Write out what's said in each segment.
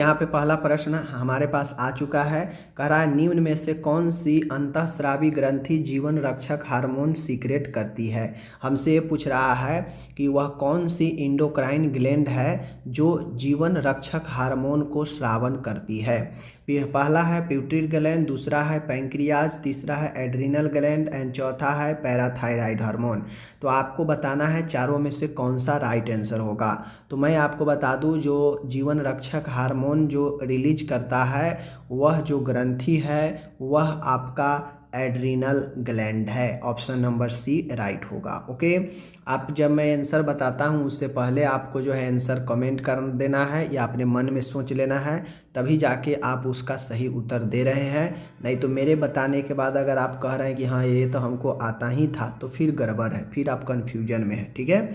यहाँ पे पहला प्रश्न हमारे पास आ चुका है। कह रहा है निम्न में से कौन सी अंतःस्रावी ग्रंथि जीवन रक्षक हार्मोन सीक्रेट करती है। हमसे ये पूछ रहा है कि वह कौन सी इंडोक्राइन ग्लैंड है जो जीवन रक्षक हार्मोन को स्रावन करती है। पहला है पिट्यूटरी ग्लैंड, दूसरा है पैंक्रियाज, तीसरा है एड्रिनल ग्लैंड एंड चौथा है पैराथायराइड हार्मोन। तो आपको बताना है चारों में से कौन सा राइट आंसर होगा। तो मैं आपको बता दूं जो जीवन रक्षक हार्मोन जो रिलीज करता है वह जो ग्रंथि है वह आपका एड्रिनल ग्लैंड है। ऑप्शन नंबर सी राइट होगा। ओके, आप जब मैं आंसर बताता हूं उससे पहले आपको जो है आंसर कमेंट कर देना है या अपने मन में सोच लेना है, तभी जाके आप उसका सही उत्तर दे रहे हैं। नहीं तो मेरे बताने के बाद अगर आप कह रहे हैं कि हाँ ये तो हमको आता ही था, तो फिर गड़बड़ है, फिर आप कन्फ्यूजन में है। ठीक है,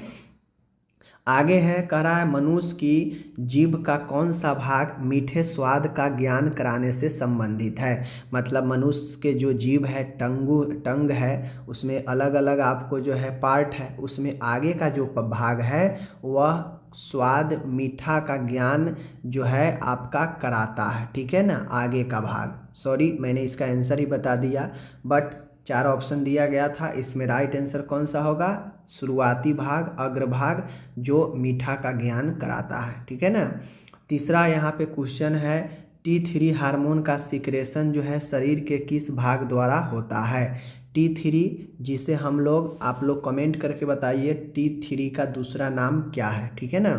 आगे है, कह रहा है मनुष्य की जीभ का कौन सा भाग मीठे स्वाद का ज्ञान कराने से संबंधित है। मतलब मनुष्य के जो जीभ है, टंग है, उसमें अलग अलग आपको जो है पार्ट है, उसमें आगे का जो भाग है वह स्वाद मीठा का ज्ञान जो है आपका कराता है। ठीक है ना, आगे का भाग। सॉरी मैंने इसका आंसर ही बता दिया, बट 4 ऑप्शन दिया गया था, इसमें राइट आंसर कौन सा होगा। शुरुआती भाग, अग्रभाग जो मीठा का ज्ञान कराता है। ठीक है ना। तीसरा यहाँ पे क्वेश्चन है T3 हार्मोन का सिक्रेशन जो है शरीर के किस भाग द्वारा होता है। T3 जिसे हम लोग, आप लोग कमेंट करके बताइए T3 का दूसरा नाम क्या है। ठीक है ना।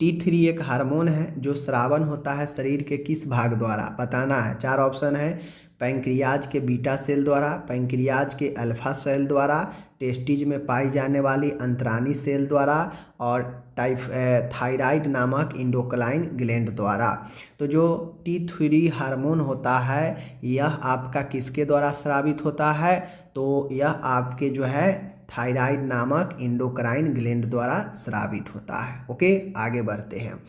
T3 एक हार्मोन है जो स्रावन होता है शरीर के किस भाग द्वारा, बताना है। 4 ऑप्शन है, पैंक्रियाज के बीटा सेल द्वारा, पैंक्रियाज के अल्फा सेल द्वारा, टेस्टिज में पाई जाने वाली अंतरानी सेल द्वारा और थायराइड नामक इंडोक्राइन ग्लैंड द्वारा। तो जो T3 हार्मोन होता है यह आपका किसके द्वारा स्रावित होता है, तो यह आपके जो है थायराइड नामक इंडोक्राइन ग्लैंड द्वारा स्रावित होता है। ओके, आगे बढ़ते हैं।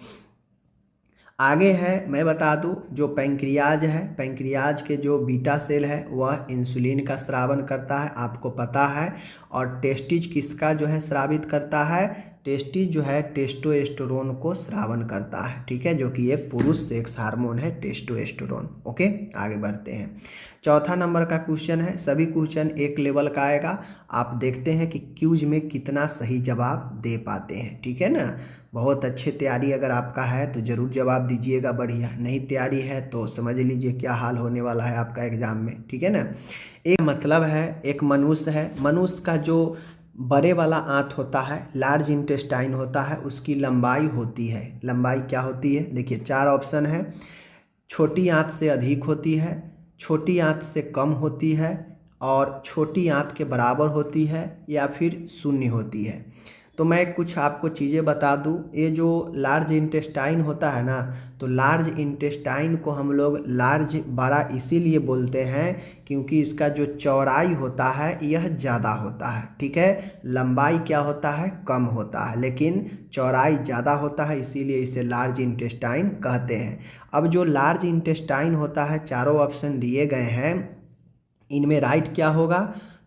आगे है, मैं बता दूं जो पैंक्रियाज है, पैंक्रियाज के जो बीटा सेल है वह इंसुलिन का स्रावन करता है, आपको पता है। और टेस्टिज किसका जो है स्रावित करता है, टेस्टिज जो है टेस्टोस्टेरोन को स्रावन करता है। ठीक है, जो कि एक पुरुष सेक्स हार्मोन है टेस्टोस्टेरोन। ओके, आगे बढ़ते हैं। चौथा नंबर का क्वेश्चन है, सभी क्वेश्चन एक लेवल का आएगा, आप देखते हैं कि क्यूज में कितना सही जवाब दे पाते हैं। ठीक है ना। बहुत अच्छे तैयारी अगर आपका है तो ज़रूर जवाब दीजिएगा, बढ़िया। नहीं तैयारी है तो समझ लीजिए क्या हाल होने वाला है आपका एग्जाम में। ठीक है ना। एक मतलब है, एक मनुष्य है, मनुष्य का जो बड़े वाला आंत होता है, लार्ज इंटेस्टाइन होता है, उसकी लंबाई होती है, लंबाई क्या होती है, देखिए 4 ऑप्शन है। छोटी आंत से अधिक होती है, छोटी आंत से कम होती है, और छोटी आंत के बराबर होती है, या फिर शून्य होती है। तो मैं कुछ आपको चीज़ें बता दूं, ये जो लार्ज इंटेस्टाइन होता है ना, तो लार्ज इंटेस्टाइन को हम लोग लार्ज, बड़ा इसीलिए बोलते हैं क्योंकि इसका जो चौड़ाई होता है यह ज़्यादा होता है। ठीक है, लंबाई क्या होता है, कम होता है, लेकिन चौड़ाई ज़्यादा होता है, इसीलिए इसे लार्ज इंटेस्टाइन कहते हैं। अब जो लार्ज इंटेस्टाइन होता है, चारों ऑप्शन दिए गए हैं, इनमें राइट क्या होगा,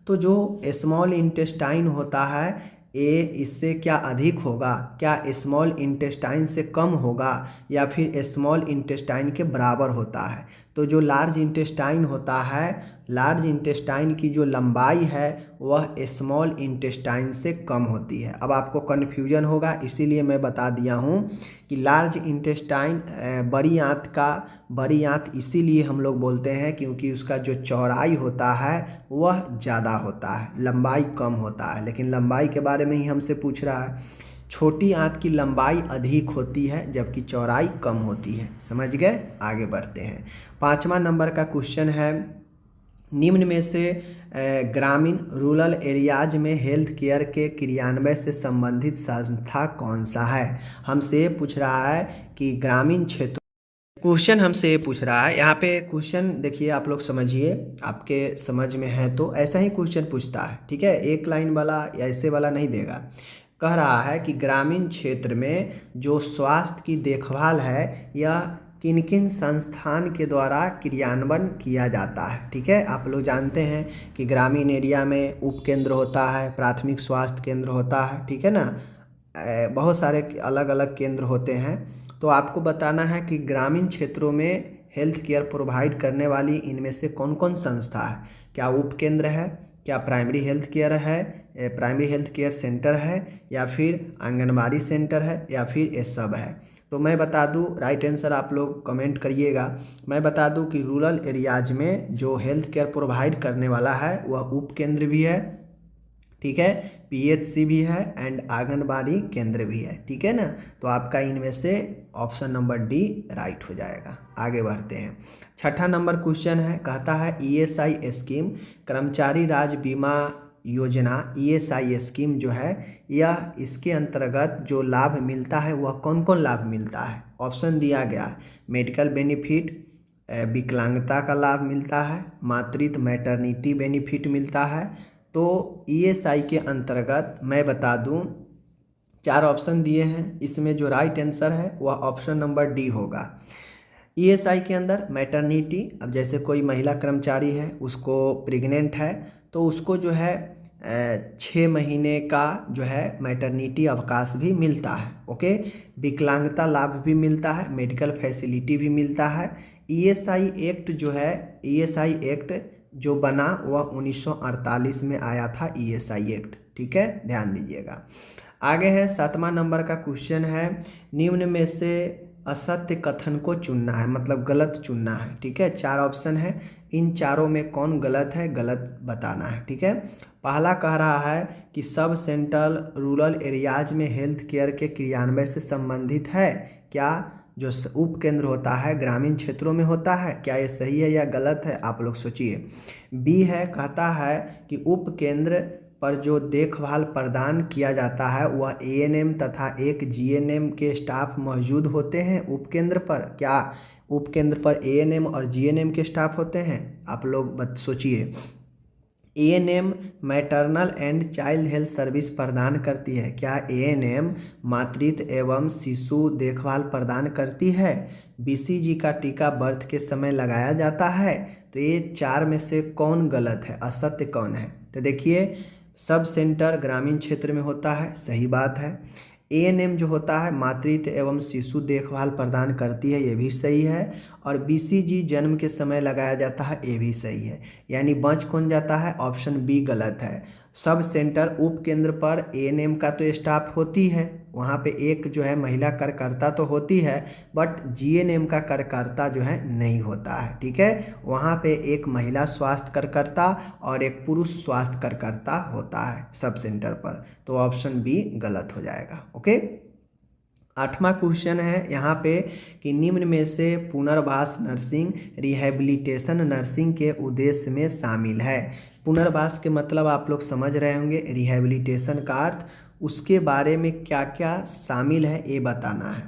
तो जो स्मॉल इंटेस्टाइन होता है ए इससे क्या अधिक होगा, क्या स्मॉल इंटेस्टाइन से कम होगा, या फिर स्मॉल इंटेस्टाइन के बराबर होता है। तो जो लार्ज इंटेस्टाइन होता है, लार्ज इंटेस्टाइन की जो लंबाई है वह स्मॉल इंटेस्टाइन से कम होती है। अब आपको कन्फ्यूजन होगा, इसीलिए मैं बता दिया हूँ कि लार्ज इंटेस्टाइन बड़ी आंत इसीलिए हम लोग बोलते हैं क्योंकि उसका जो चौड़ाई होता है वह ज़्यादा होता है, लंबाई कम होता है। लेकिन लंबाई के बारे में ही हमसे पूछ रहा है, छोटी आंत की लंबाई अधिक होती है जबकि चौड़ाई कम होती है। समझ गए, आगे बढ़ते हैं। 5वां नंबर का क्वेश्चन है, निम्न में से ग्रामीण रूरल एरियाज में हेल्थ केयर के क्रियान्वयन से संबंधित संस्था कौन सा है। हमसे ये पूछ रहा है कि ग्रामीण क्षेत्र, क्वेश्चन हमसे ये पूछ रहा है, यहाँ पे क्वेश्चन देखिए आप लोग समझिए, आपके समझ में है तो ऐसा ही क्वेश्चन पूछता है। ठीक है, एक लाइन वाला या ऐसे वाला नहीं देगा। कह रहा है कि ग्रामीण क्षेत्र में जो स्वास्थ्य की देखभाल है यह किन किन संस्थान के द्वारा क्रियान्वयन किया जाता है। ठीक है, आप लोग जानते हैं कि ग्रामीण एरिया में उप केंद्र होता है, प्राथमिक स्वास्थ्य केंद्र होता है। ठीक है ना, बहुत सारे अलग अलग केंद्र होते हैं। तो आपको बताना है कि ग्रामीण क्षेत्रों में हेल्थ केयर प्रोवाइड करने वाली इनमें से कौन कौन संस्था है। क्या उपकेंद्र है, क्या प्राइमरी हेल्थ केयर है, प्राइमरी हेल्थ केयर सेंटर है, या फिर आंगनबाड़ी सेंटर है, या फिर ये सब है। तो मैं बता दूं, राइट आंसर आप लोग कमेंट करिएगा। मैं बता दूं कि रूरल एरियाज में जो हेल्थ केयर प्रोवाइड करने वाला है वह उपकेंद्र भी है, ठीक है, पीएचसी भी है एंड आंगनबाड़ी केंद्र भी है, ठीक है ना। तो आपका इनमें से ऑप्शन नंबर डी राइट हो जाएगा। आगे बढ़ते हैं। छठा नंबर क्वेश्चन है, कहता है ईएसआई स्कीम, कर्मचारी राज्य बीमा योजना ईएसआई स्कीम जो है, यह इसके अंतर्गत जो लाभ मिलता है वह कौन कौन लाभ मिलता है। ऑप्शन दिया गया है, मेडिकल बेनिफिट, विकलांगता का लाभ मिलता है, मातृत्व मैटरनिटी बेनिफिट मिलता है। तो ईएसआई के अंतर्गत मैं बता दूं 4 ऑप्शन दिए हैं, इसमें जो राइट आंसर है वह ऑप्शन नंबर डी होगा। ईएसआई के अंदर मैटरनिटी, अब जैसे कोई महिला कर्मचारी है, उसको प्रेग्नेंट है, तो उसको जो है 6 महीने का जो है मैटरनिटी अवकाश भी मिलता है। ओके, विकलांगता लाभ भी मिलता है, मेडिकल फैसिलिटी भी मिलता है। ईएसआई एक्ट जो है, ईएसआई एक्ट जो बना वह 1948 में आया था, ईएसआई एक्ट, ठीक है, ध्यान दीजिएगा। आगे है 7वां नंबर का क्वेश्चन है, निम्न में से असत्य कथन को चुनना है, मतलब गलत चुनना है, ठीक है। 4 ऑप्शन है, इन चारों में कौन गलत है, गलत बताना है, ठीक है। पहला कह रहा है कि सब सेंट्रल रूरल एरियाज में हेल्थ केयर के क्रियान्वयन से संबंधित है। क्या जो उपकेंद्र होता है ग्रामीण क्षेत्रों में होता है, क्या ये सही है या गलत है, आप लोग सोचिए। बी है, कहता है कि उपकेंद्र पर जो देखभाल प्रदान किया जाता है वह एएनएम तथा एक जीएनएम के स्टाफ मौजूद होते हैं उपकेंद्र पर। क्या उपकेंद्र पर एएनएम और जीएनएम के स्टाफ होते हैं, आप लोग सोचिए। ANM maternal and child health service प्रदान करती है। क्या एएनएम मातृत्व एवं शिशु देखभाल प्रदान करती है। बीसीजी का टीका बर्थ के समय लगाया जाता है। तो ये 4 में से कौन गलत है, असत्य कौन है। तो देखिए, सब सेंटर ग्रामीण क्षेत्र में होता है, सही बात है। एएनएम जो होता है मातृत्व एवं शिशु देखभाल प्रदान करती है, ये भी सही है। और बीसीजी जन्म के समय लगाया जाता है, ये भी सही है। यानी बच कौन जाता है, ऑप्शन बी गलत है। सब सेंटर उप केंद्र पर एएनएम का तो स्टाफ होती है, वहाँ पे एक जो है महिला कार्यकर्ता तो होती है, बट जीएनएम का कार्यकर्ता जो है नहीं होता है, ठीक है। वहाँ पे एक महिला स्वास्थ्य कार्यकर्ता और एक पुरुष स्वास्थ्य कार्यकर्ता होता है सब सेंटर पर। तो ऑप्शन बी गलत हो जाएगा। ओके, 8वां क्वेश्चन है यहाँ पे कि निम्न में से पुनर्वास नर्सिंग रिहैबिलिटेशन नर्सिंग के उद्देश्य में शामिल है। पुनर्वास के मतलब आप लोग समझ रहे होंगे, रिहैबिलिटेशन का अर्थ, उसके बारे में क्या क्या शामिल है ये बताना है।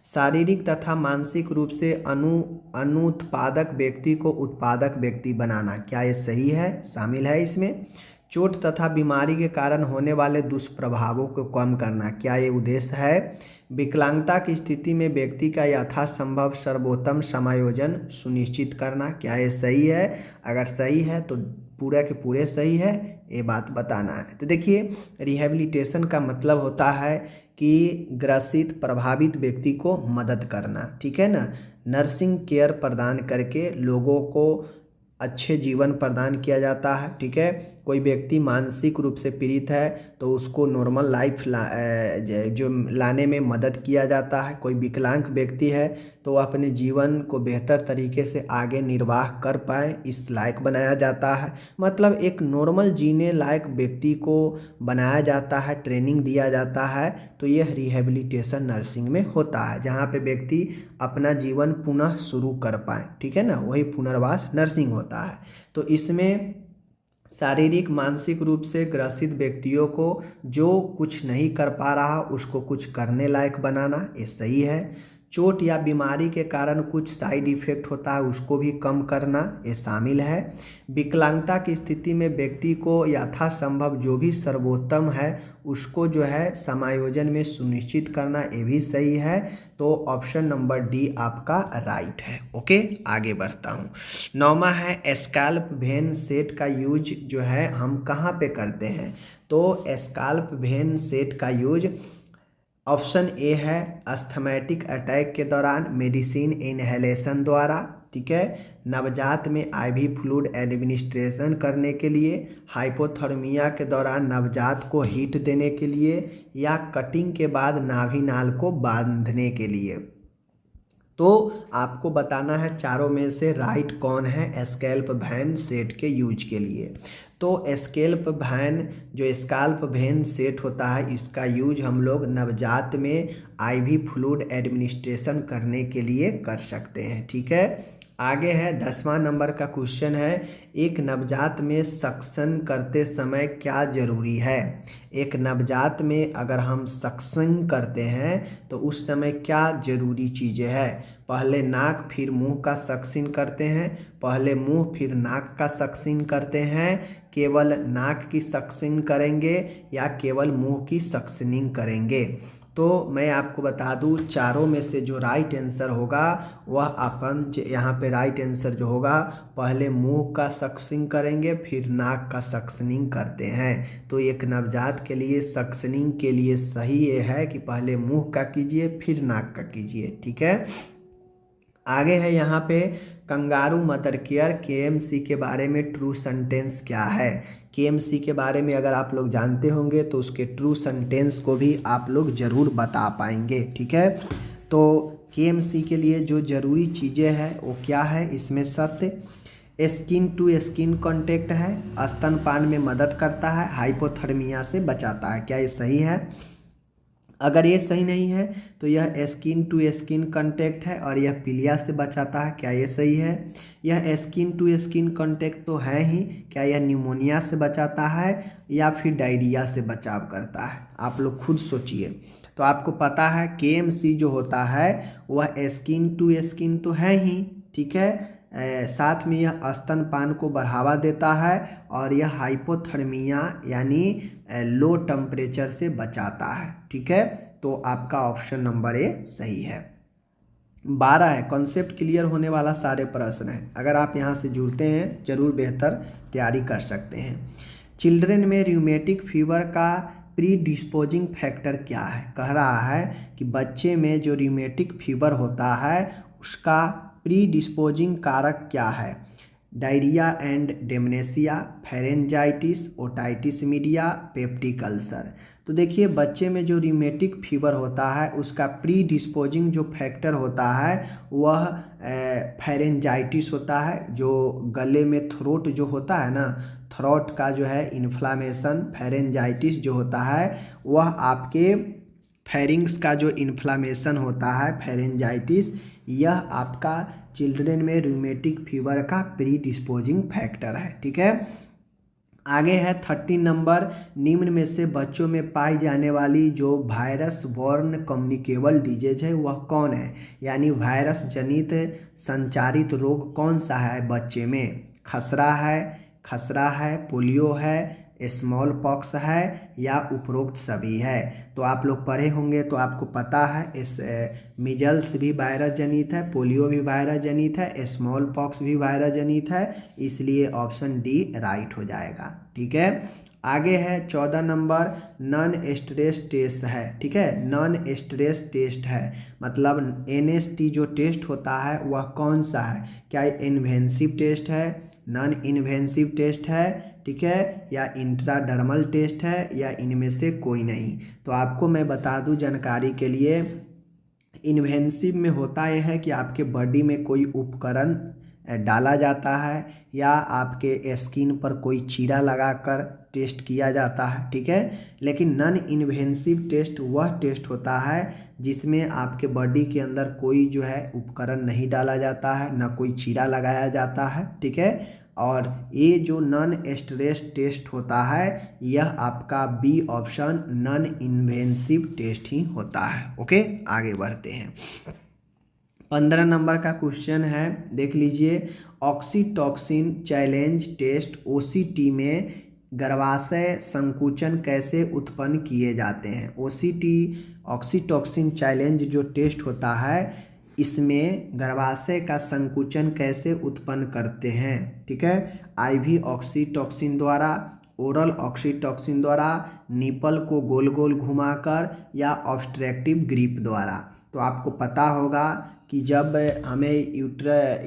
शारीरिक तथा मानसिक रूप से अनुत्पादक व्यक्ति को उत्पादक व्यक्ति बनाना, क्या ये सही है, शामिल है इसमें। चोट तथा बीमारी के कारण होने वाले दुष्प्रभावों को कम करना, क्या ये उद्देश्य है। विकलांगता की स्थिति में व्यक्ति का यथासंभव सर्वोत्तम समायोजन सुनिश्चित करना, क्या ये सही है। अगर सही है तो पूरा के पूरे सही है, ये बात बताना है। तो देखिए, रिहैबिलिटेशन का मतलब होता है कि ग्रसित प्रभावित व्यक्ति को मदद करना, ठीक है ना। नर्सिंग केयर प्रदान करके लोगों को अच्छे जीवन प्रदान किया जाता है, ठीक है। कोई व्यक्ति मानसिक रूप से पीड़ित है तो उसको नॉर्मल लाइफ जो लाने में मदद किया जाता है। कोई विकलांग व्यक्ति है तो वह अपने जीवन को बेहतर तरीके से आगे निर्वाह कर पाए, इस लायक बनाया जाता है। मतलब एक नॉर्मल जीने लायक व्यक्ति को बनाया जाता है, ट्रेनिंग दिया जाता है। तो यह रिहैबिलिटेशन नर्सिंग में होता है, जहाँ पे व्यक्ति अपना जीवन पुनः शुरू कर पाए, ठीक है ना, वही पुनर्वास नर्सिंग होता है। तो इसमें शारीरिक मानसिक रूप से ग्रसित व्यक्तियों को जो कुछ नहीं कर पा रहा उसको कुछ करने लायक बनाना, ये सही है। चोट या बीमारी के कारण कुछ साइड इफेक्ट होता है उसको भी कम करना, ये शामिल है। विकलांगता की स्थिति में व्यक्ति को यथासंभव जो भी सर्वोत्तम है उसको जो है समायोजन में सुनिश्चित करना, ये भी सही है। तो ऑप्शन नंबर डी आपका राइट है। ओके, आगे बढ़ता हूँ। 9वां है स्कैल्प वेन सेट का यूज जो है हम कहाँ पे करते हैं। तो स्कैल्प वेन सेट का यूज ऑप्शन ए है अस्थमैटिक अटैक के दौरान मेडिसिन इनहेलेशन द्वारा, ठीक है। नवजात में आईवी फ्लूइड एडमिनिस्ट्रेशन करने के लिए, हाइपोथर्मिया के दौरान नवजात को हीट देने के लिए, या कटिंग के बाद नाभि नाल को बांधने के लिए। तो आपको बताना है चारों में से राइट कौन है स्कैल्प वैन सेट के यूज के लिए। तो स्कैल्प वैन जो स्कैल्प वैन सेट होता है इसका यूज हम लोग नवजात में आईवी फ्लूइड एडमिनिस्ट्रेशन करने के लिए कर सकते हैं, ठीक है। आगे है 10वां नंबर का क्वेश्चन है, एक नवजात में सक्शन करते समय क्या जरूरी है। एक नवजात में अगर हम सक्शन करते हैं तो उस समय क्या जरूरी चीज़ें हैं। पहले नाक फिर मुंह का सक्शन करते हैं, पहले मुंह फिर नाक का सक्शन करते हैं, केवल नाक की सक्शन करेंगे या केवल मुंह की सक्शनिंग करेंगे। तो मैं आपको बता दूं चारों में से जो राइट आंसर होगा वह अपन यहाँ पे राइट आंसर जो होगा पहले मुंह का सक्शनिंग करेंगे फिर नाक का सक्शनिंग करते हैं। तो एक नवजात के लिए सक्शनिंग के लिए सही ये है कि पहले मुंह का कीजिए फिर नाक का कीजिए, ठीक है। आगे है यहाँ पे कंगारू मदर केयर केएमसी के बारे में ट्रू सेंटेंस क्या है। केएमसी के बारे में अगर आप लोग जानते होंगे तो उसके ट्रू सेंटेंस को भी आप लोग ज़रूर बता पाएंगे, ठीक है। तो केएमसी के लिए जो ज़रूरी चीज़ें हैं वो क्या है, इसमें सत्य स्किन टू स्किन कांटेक्ट है, स्तनपान में मदद करता है, हाइपोथर्मिया से बचाता है। क्या ये सही है? अगर ये सही नहीं है तो यह स्किन टू स्किन कांटेक्ट है और यह पीलिया से बचाता है। क्या ये सही है? यह स्किन टू स्किन कांटेक्ट तो है ही, क्या यह निमोनिया से बचाता है या फिर डायरिया से बचाव करता है? आप लोग खुद सोचिए। तो आपको पता है केएमसी जो होता है वह स्किन टू स्किन तो है ही, ठीक है। साथ में यह स्तनपान को बढ़ावा देता है और यह हाइपोथर्मिया यानी लो टेम्परेचर से बचाता है, ठीक है। तो आपका ऑप्शन नंबर ए सही है। 12 है कॉन्सेप्ट क्लियर होने वाला सारे प्रश्न हैं, अगर आप यहाँ से जुड़ते हैं जरूर बेहतर तैयारी कर सकते हैं। चिल्ड्रेन में रूमेटिक फीवर का प्री डिस्पोजिंग फैक्टर क्या है। कह रहा है कि बच्चे में जो रूमेटिक फीवर होता है उसका प्री डिस्पोजिंग कारक क्या है। Diarrhoea and dementia, pharyngitis, otitis media, peptic ulcer. तो देखिए बच्चे में जो रूमेटिक फीवर होता है उसका प्री डिस्पोजिंग जो फैक्टर होता है वह फेरेंजाइटिस होता है। जो गले में थ्रोट जो होता है ना, थ्रोट का जो है इन्फ्लामेशन, फेरेंजाइटिस जो होता है वह आपके फेरिंग्स का जो इन्फ्लामेशन होता है फेरेंजाइटिस, यह आपका चिल्ड्रेन में रूमेटिक फीवर का प्री डिस्पोजिंग फैक्टर है, ठीक है। आगे है 13 नंबर, निम्न में से बच्चों में पाई जाने वाली जो वायरस बॉर्न कम्युनिकेबल डिजीज है वह कौन है। यानी वायरस जनित संचारित रोग कौन सा है बच्चे में। खसरा है, पोलियो है, स्मॉल पॉक्स है या उपरोक्त सभी है। तो आप लोग पढ़े होंगे तो आपको पता है इस मिजल्स भी वायरस जनित है, पोलियो भी वायरस जनित है, स्मॉल पॉक्स भी वायरस जनित है, इसलिए ऑप्शन डी राइट हो जाएगा, ठीक है। आगे है 14 नंबर, नॉन स्ट्रेस टेस्ट है, ठीक है। नॉन स्ट्रेस टेस्ट है मतलब एनएसटी जो टेस्ट होता है वह कौन सा है। क्या इन्वेंसिव टेस्ट है, नॉन इन्वेंसिव टेस्ट है, ठीक है, या इंट्राडर्मल टेस्ट है, या इनमें से कोई नहीं। तो आपको मैं बता दूं जानकारी के लिए, इन्वेंसिव में होता यह है कि आपके बॉडी में कोई उपकरण डाला जाता है या आपके स्किन पर कोई चीरा लगाकर टेस्ट किया जाता है, ठीक है। लेकिन नॉन इन्वेंसिव टेस्ट वह टेस्ट होता है जिसमें आपके बॉडी के अंदर कोई जो है उपकरण नहीं डाला जाता है, ना कोई चीरा लगाया जाता है, ठीक है। और ये जो नॉन स्ट्रेस टेस्ट होता है यह आपका B option non invasive test ही होता है। ओके, आगे बढ़ते हैं। 15 नंबर का क्वेश्चन है, देख लीजिए। ऑक्सीटॉक्सिन चैलेंज टेस्ट ओसीटी में गर्भाशय संकुचन कैसे उत्पन्न किए जाते हैं। ओसीटी ऑक्सीटॉक्सिन चैलेंज जो टेस्ट होता है इसमें गर्भाशय का संकुचन कैसे उत्पन्न करते हैं, ठीक है। आईवी ऑक्सीटॉक्सिन द्वारा, ओरल ऑक्सीटॉक्सिन द्वारा, निपल को गोल गोल घुमाकर, या ऑब्स्ट्रक्टिव ग्रिप द्वारा। तो आपको पता होगा कि जब हमें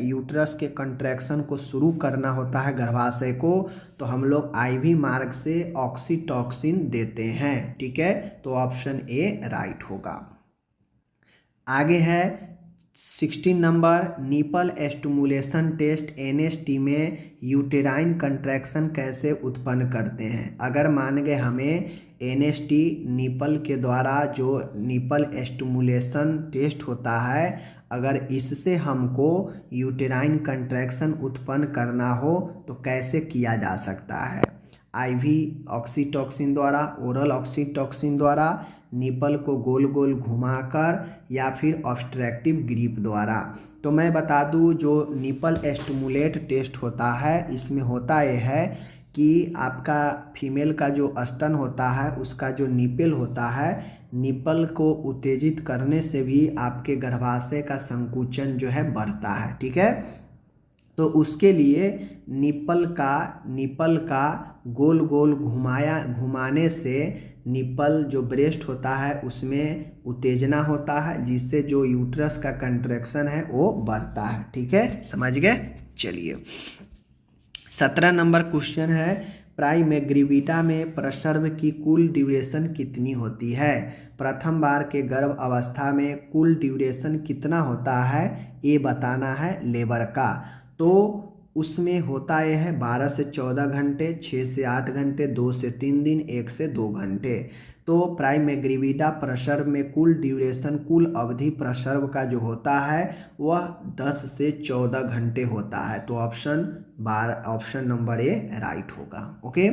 यूट्रस के कंट्रैक्शन को शुरू करना होता है गर्भाशय को, तो हम लोग आईवी मार्ग से ऑक्सीटॉक्सिन देते हैं। ठीक है, तो ऑप्शन ए राइट होगा। आगे है 16 नंबर, निपल स्टिमुलेशन टेस्ट एनएसटी में यूटेराइन कंट्रैक्शन कैसे उत्पन्न करते हैं। अगर मान गए हमें एनएसटी निपल के द्वारा जो निपल स्टिमुलेशन टेस्ट होता है, अगर इससे हमको यूटेराइन कंट्रैक्शन उत्पन्न करना हो तो कैसे किया जा सकता है। आईवी ऑक्सीटॉक्सिन द्वारा, ओरल ऑक्सीटॉक्सिन द्वारा, निपल को गोल गोल घुमाकर, या फिर ऑब्स्ट्रक्टिव ग्रिप द्वारा। तो मैं बता दूं, जो निपल स्टिमुलेट टेस्ट होता है, इसमें होता यह है कि आपका फीमेल का जो स्तन होता है, उसका जो निपल होता है, निपल को उत्तेजित करने से भी आपके गर्भाशय का संकुचन जो है बढ़ता है। ठीक है, तो उसके लिए निपल का गोल गोल घुमाने से निपल जो ब्रेस्ट होता है उसमें उत्तेजना होता है, जिससे जो यूट्रस का कंट्रैक्शन है वो बढ़ता है। ठीक है, समझ गए। चलिए 17 नंबर क्वेश्चन है, प्राइमेग्रीविटा में प्रसव की कुल ड्यूरेशन कितनी होती है। प्रथम बार के गर्भ अवस्था में कुल ड्यूरेशन कितना होता है, ये बताना है लेबर का। तो उसमें होता यह है 12 से 14 घंटे, 6 से 8 घंटे, 2 से 3 दिन, 1 से 2 घंटे। तो प्राइमेग्रीविडा प्रसव में कुल ड्यूरेशन, कुल अवधि प्रसव का जो होता है वह 10 से 14 घंटे होता है। तो ऑप्शन नंबर ए राइट होगा। ओके,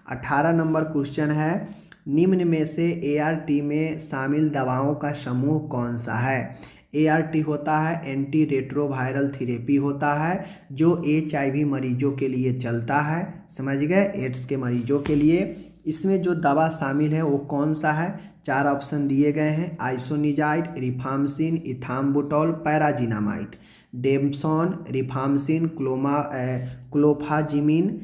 18 नंबर क्वेश्चन है, निम्न में से एआरटी में शामिल दवाओं का समूह कौन सा है। एआरटी होता है एंटी रेट्रोवायरल थेरेपी होता है, जो HIV मरीजों के लिए चलता है। समझ गए, एड्स के मरीजों के लिए। इसमें जो दवा शामिल है वो कौन सा है, 4 ऑप्शन दिए गए हैं। आइसोनिजाइड, रिफाम्सिन, इथाम्बुटोल, पैराजिनामाइड, डेम्पसोन, रिफाम्सिन, क्लोफाजिमिन,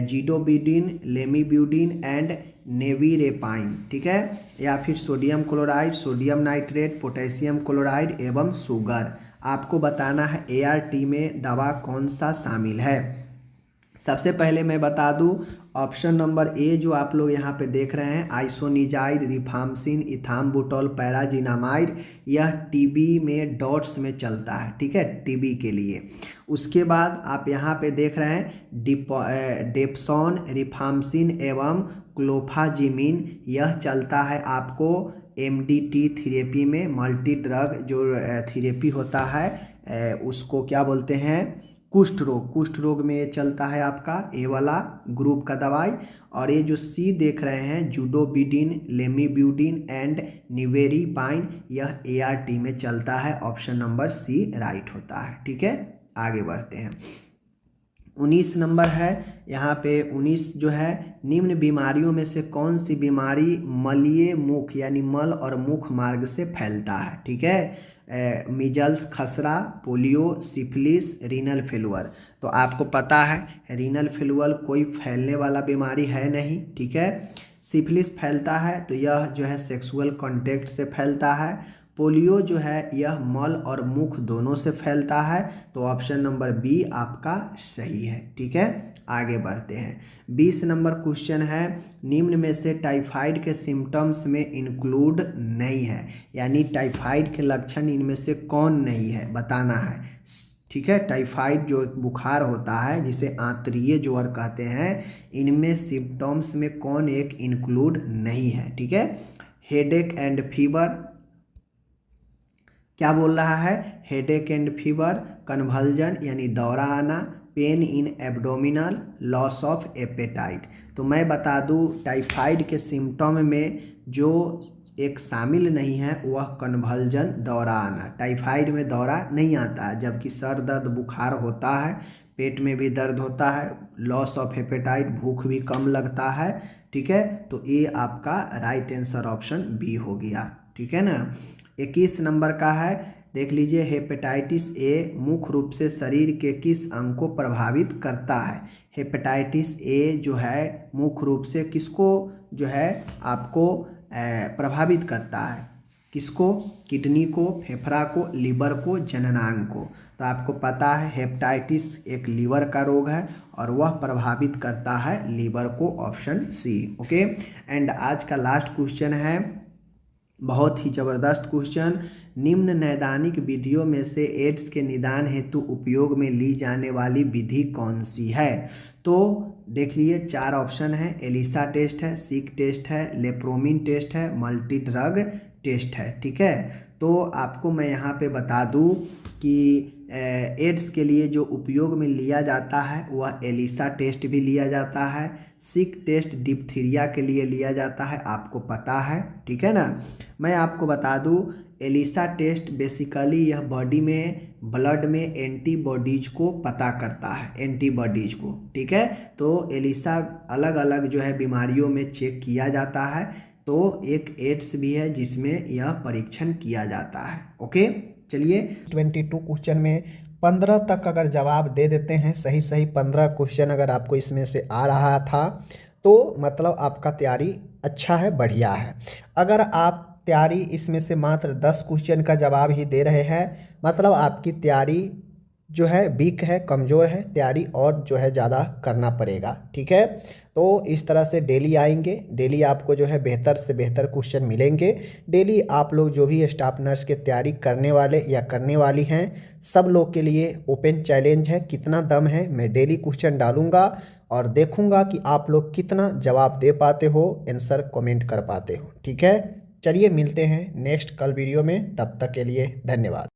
जिडोबिडिन, लेमीब्यूडिन एंड नेविरेपाइन। ठीक है, या फिर sodium chloride, sodium nitrate, potassium chloride एवं शुगर। आपको बताना है एआरटी में दवा कौन सा शामिल है। सबसे पहले मैं बता दूं, ऑप्शन नंबर ए जो आप लोग यहाँ पे देख रहे हैं, आइसोनिजाइड, रिफाम्सिन, इथाम्बुटोल, पैराजिनामाइड, यह टीबी में डॉट्स में चलता है। ठीक है, टीबी के लिए। उसके बाद आप यहाँ पे देख रहे हैं डेप्सोन, रिफाम्सिन एवं क्लोफाजिमिन, यह चलता है आपको MDT थेरेपी में। मल्टी ड्रग जो थेरेपी होता है उसको क्या बोलते हैं, कुष्ठ रोग में ये चलता है आपका ए वाला ग्रुप का दवाई। और ये जो सी देख रहे हैं, जुडोबिडिन, लेमीब्यूडिन एंड निवेरिपाइन, यह ART में चलता है। ऑप्शन नंबर सी राइट होता है। ठीक है, आगे बढ़ते हैं। 19 नंबर है, यहाँ पे 19 जो है, निम्न बीमारियों में से कौन सी बीमारी मलीय मुख यानी मल और मुख मार्ग से फैलता है। ठीक है, मीजल्स, खसरा, पोलियो, सिफिलिस, रीनल फेलुअर। तो आपको पता है रीनल फेलुअर कोई फैलने वाला बीमारी है नहीं। ठीक है, सिफिलिस फैलता है तो यह जो है सेक्सुअल कॉन्टेक्ट से फैलता है। पोलियो जो है यह मल और मुख दोनों से फैलता है। तो ऑप्शन नंबर बी आपका सही है। ठीक है, आगे बढ़ते हैं। 20 नंबर क्वेश्चन है, निम्न में से टाइफाइड के सिम्टम्स में इंक्लूड नहीं है, यानी टाइफाइड के लक्षण इनमें से कौन नहीं है, बताना है। ठीक है, टाइफाइड जो एक बुखार होता है जिसे आंतरीय ज्वर कहते हैं, इनमें सिम्टम्स में कौन एक इंक्लूड नहीं है। ठीक है, हेडेक एंड फीवर, क्या बोल रहा है, हेडेक एंड फीवर, कन्वल्जन यानी दौरा आना, pain in abdominal, loss of appetite. तो मैं बता दूं, टाइफाइड के सिम्टम में जो एक शामिल नहीं है वह कन्वल्जन, दौरा आना। टाइफाइड में दौरा नहीं आता है, जबकि सर दर्द, बुखार होता है, पेट में भी दर्द होता है, लॉस ऑफ एपेटाइट, भूख भी कम लगता है। ठीक है, तो ये आपका राइट आंसर ऑप्शन बी हो गया। ठीक है ना। 21 नंबर का है, देख लीजिए, हेपेटाइटिस ए मुख्य रूप से शरीर के किस अंग को प्रभावित करता है। हेपेटाइटिस ए जो है मुख्य रूप से किसको जो है आपको प्रभावित करता है? किसको? किडनी को, फेफड़ा को, लीवर को, जननांग को। तो आपको पता है हेपेटाइटिस एक लीवर का रोग है और वह प्रभावित करता है लीवर को, ऑप्शन सी। ओके, एंड आज का लास्ट क्वेश्चन है, बहुत ही ज़बरदस्त क्वेश्चन। निम्न नैदानिक विधियों में से एड्स के निदान हेतु उपयोग में ली जाने वाली विधि कौन सी है? तो देख लिए 4 ऑप्शन है, एलिसा टेस्ट है, सिक टेस्ट है, लेप्रोमिन टेस्ट है, मल्टी ड्रग टेस्ट है। ठीक है, तो आपको मैं यहाँ पे बता दूँ कि एड्स के लिए जो उपयोग में लिया जाता है वह एलिसा टेस्ट भी लिया जाता है, सिक टेस्ट डिप्थीरिया के लिए लिया जाता है, आपको पता है। ठीक है ना, मैं आपको बता दूं एलिसा टेस्ट बेसिकली यह बॉडी में ब्लड में एंटीबॉडीज को पता करता है, एंटीबॉडीज को। ठीक है, तो एलिसा अलग अलग जो है बीमारियों में चेक किया जाता है, तो एक एड्स भी है जिसमें यह परीक्षण किया जाता है। ओके, चलिए 22 क्वेश्चन में 15 तक अगर जवाब दे देते हैं, सही सही 15 क्वेश्चन अगर आपको इसमें से आ रहा था तो मतलब आपका तैयारी अच्छा है, बढ़िया है। अगर आप तैयारी इसमें से मात्र 10 क्वेश्चन का जवाब ही दे रहे हैं, मतलब आपकी तैयारी जो है वीक है, कमज़ोर है, तैयारी और जो है ज़्यादा करना पड़ेगा। ठीक है, तो इस तरह से डेली आएंगे, डेली आपको जो है बेहतर से बेहतर क्वेश्चन मिलेंगे। डेली आप लोग जो भी स्टाफ नर्स की तैयारी करने वाले या करने वाली हैं, सब लोग के लिए ओपन चैलेंज है। कितना दम है, मैं डेली क्वेश्चन डालूंगा और देखूंगा कि आप लोग कितना जवाब दे पाते हो, आंसर कमेंट कर पाते हो। ठीक है, चलिए मिलते हैं नेक्स्ट कल वीडियो में, तब तक के लिए धन्यवाद।